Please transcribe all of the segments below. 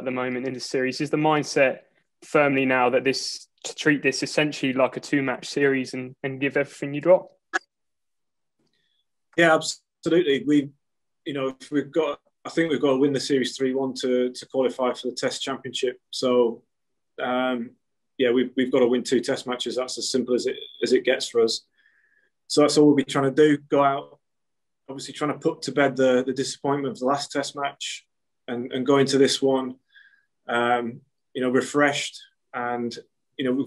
at the moment in the series? Is the mindset firmly now that to treat this essentially like a 2-match series and give everything you got? Yeah, absolutely. I think we've got to win the series 3-1 to qualify for the Test Championship. So, we've got to win 2 Test matches. That's as simple as it gets for us. So that's all we'll be trying to do. Go out, obviously trying to put to bed the disappointment of the last Test match, and go into this one, refreshed, and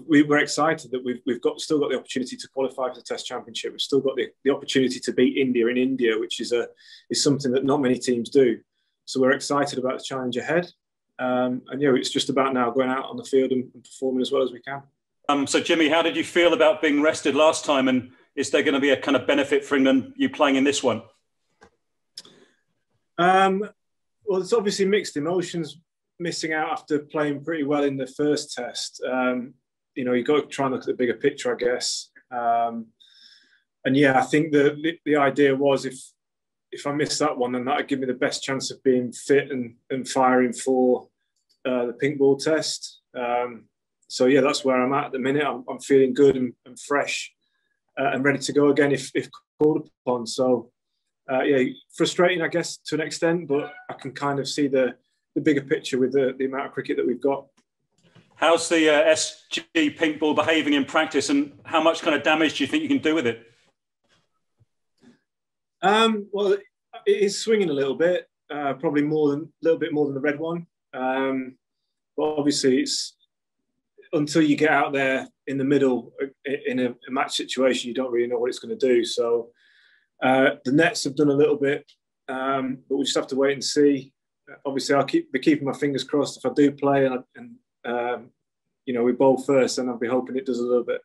we're excited that we've still got the opportunity to qualify for the Test Championship. We've still got the opportunity to beat India in India, which is something that not many teams do. So we're excited about the challenge ahead. It's just about now going out on the field and performing as well as we can. So Jimmy, how did you feel about being rested last time, and is there going to be a kind of benefit for England you playing in this one? Well, it's obviously mixed emotions. Missing out after playing pretty well in the first Test. You've got to try and look at the bigger picture, I guess. I think the idea was if I missed that one, then that would give me the best chance of being fit and firing for the pink ball Test. That's where I'm at the minute. I'm feeling good and fresh and ready to go again if called upon. So, frustrating, I guess, to an extent, but I can kind of see the bigger picture with the amount of cricket that we've got. How's the SG pink ball behaving in practice, and how much kind of damage do you think you can do with it? Well, it is swinging a little bit, probably a little bit more than the red one. But obviously, it's until you get out there in the middle in a match situation, you don't really know what it's going to do. So the nets have done a little bit, but we just have to wait and see. Obviously, I'll be keeping my fingers crossed if I do play and we bowl first, and I'll be hoping it does a little bit.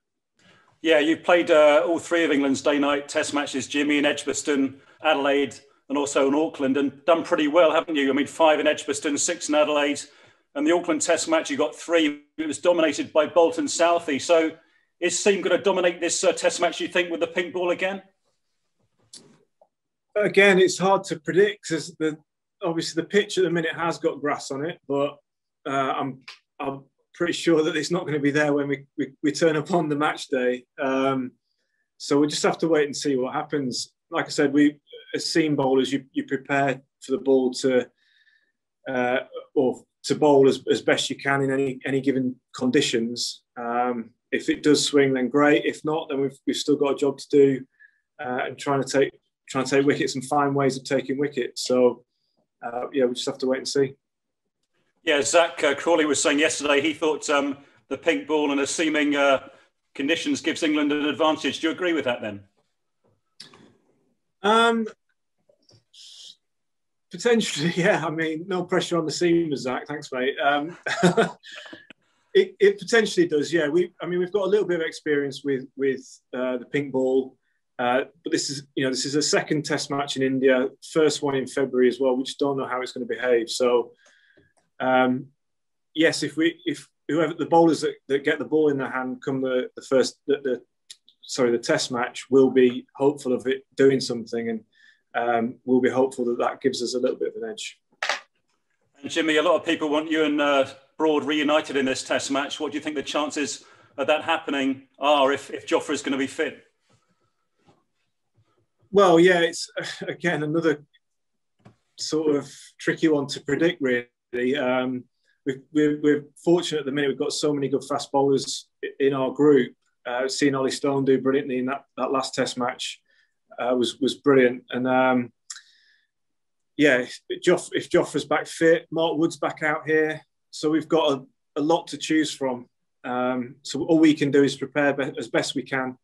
Yeah, you've played all 3 of England's day-night Test matches, Jimmy, in Edgbaston, Adelaide, and also in Auckland, and done pretty well, haven't you? I mean, 5 in Edgbaston, 6 in Adelaide, and the Auckland Test match, you got 3. It was dominated by Bolt and Southey. So is Seam going to dominate this Test match, you think, with the pink ball again? Again, it's hard to predict because obviously the pitch at the minute has got grass on it, but I'm pretty sure that it's not going to be there when we turn up on the match day. So we'll just have to wait and see what happens. Like I said, we as seam bowlers, you prepare for the ball to bowl as best you can in any given conditions. If it does swing, then great. If not, then we've still got a job to do and trying to take wickets and find ways of taking wickets. So we just have to wait and see. Yeah, Zach Crawley was saying yesterday he thought the pink ball and the seaming conditions gives England an advantage. Do you agree with that then? Potentially, yeah. I mean, no pressure on the seamers, Zach. Thanks, mate. It potentially does, yeah. We've got a little bit of experience with the pink ball, but this is a second Test match in India, first one in February as well. We just don't know how it's going to behave. So, yes, if whoever the bowlers that get the ball in their hand come the Test match, will be hopeful of it doing something, and we'll be hopeful that gives us a little bit of an edge. And Jimmy, a lot of people want you and Broad reunited in this Test match. What do you think the chances of that happening are if Jofra's going to be fit? Well, yeah, it's again another sort of tricky one to predict, really. We're fortunate at the minute. We've got so many good fast bowlers in our group. Seeing Ollie Stone do brilliantly in that last Test match was brilliant. And if Jofra's back fit, Mark Wood's back out here. So we've got a lot to choose from. So all we can do is prepare as best we can.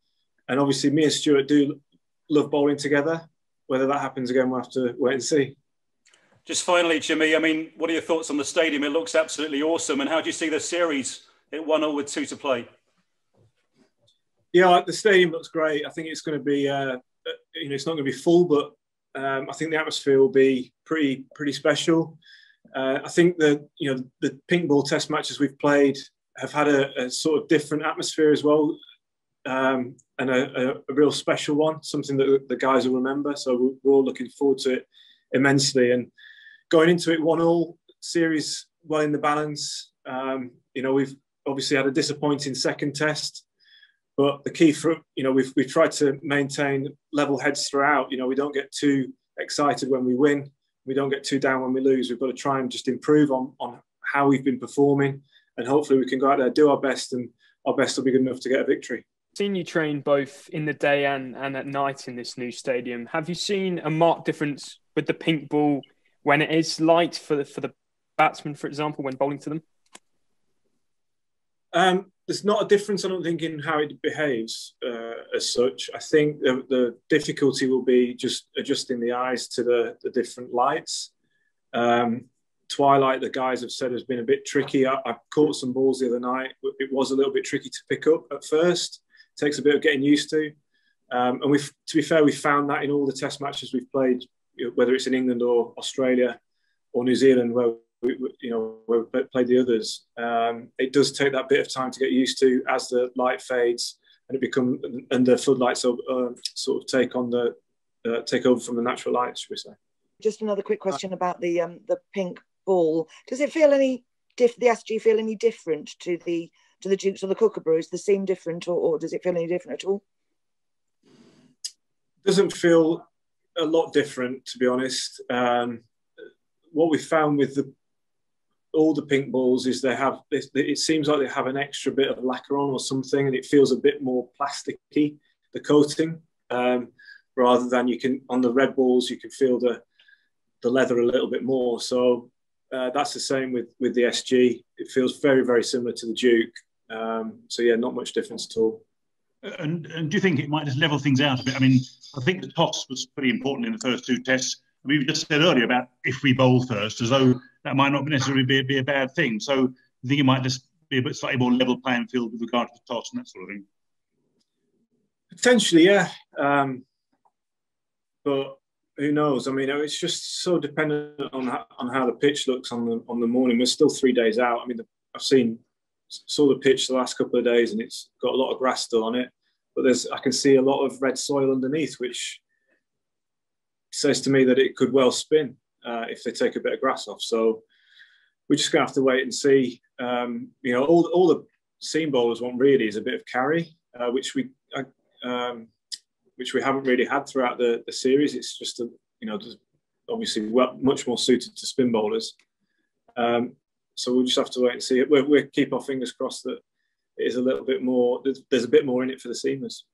And obviously me and Stuart do love bowling together. Whether that happens again, we'll have to wait and see. Just finally, Jimmy, I mean, what are your thoughts on the stadium? It looks absolutely awesome. And how do you see the series at 1-1 with 2 to play? Yeah, the stadium looks great. I think it's going to be, it's not going to be full, but I think the atmosphere will be pretty special. I think the pink ball Test matches we've played have had a sort of different atmosphere as well, and a real special one, something that the guys will remember. So we're all looking forward to it immensely. And going into it 1-1, series well in the balance. You know, we've obviously had a disappointing second test, but the key for, you know, we've tried to maintain level heads throughout. You know, we don't get too excited when we win. We don't get too down when we lose. We've got to try and just improve on how we've been performing, and hopefully we can go out there, do our best, and our best will be good enough to get a victory. Seen you train both in the day and at night in this new stadium. Have you seen a marked difference with the pink ball when it is light for the batsmen, for example, when bowling to them? There's not a difference, I don't think, in how it behaves as such. I think the difficulty will be just adjusting the eyes to the different lights. Twilight, the guys have said, has been a bit tricky. I caught some balls the other night. It was a little bit tricky to pick up at first. It takes a bit of getting used to. And to be fair, we found that in all the test matches we've played, whether it's in England or Australia or New Zealand, where we played the others. It does take that bit of time to get used to as the light fades and the floodlights sort of take over from the natural light, should we say? Just another quick question about the pink ball. Does it feel the SG feel any different to the Dukes or the Kookaburras? Does it seem different, or does it feel any different at all? Doesn't feel a lot different, to be honest. What we found with all the pink balls is it seems like they have an extra bit of lacquer on or something, and it feels a bit more plasticky, the coating, rather than on the red balls you can feel the leather a little bit more. So that's the same with the SG. It feels very, very similar to the Duke. So yeah, not much difference at all. And do you think it might just level things out a bit? I mean, I think the toss was pretty important in the first two tests. We just said earlier about if we bowl first, as though that might not necessarily be a bad thing. So I think it might just be a bit slightly more level playing field with regard to the toss and that sort of thing. Potentially, yeah. But who knows? I mean, it's just so dependent on how the pitch looks on the morning. We're still 3 days out. I mean, saw the pitch the last couple of days, and it's got a lot of grass still on it. But I can see a lot of red soil underneath, which says to me that it could well spin if they take a bit of grass off. So we're just going to have to wait and see. You know, all the seam bowlers want really is a bit of carry, which we haven't really had throughout the series. It's just obviously much more suited to spin bowlers. So we'll just have to wait and see. We'll keep our fingers crossed that it is a little bit more. There's a bit more in it for the seamers.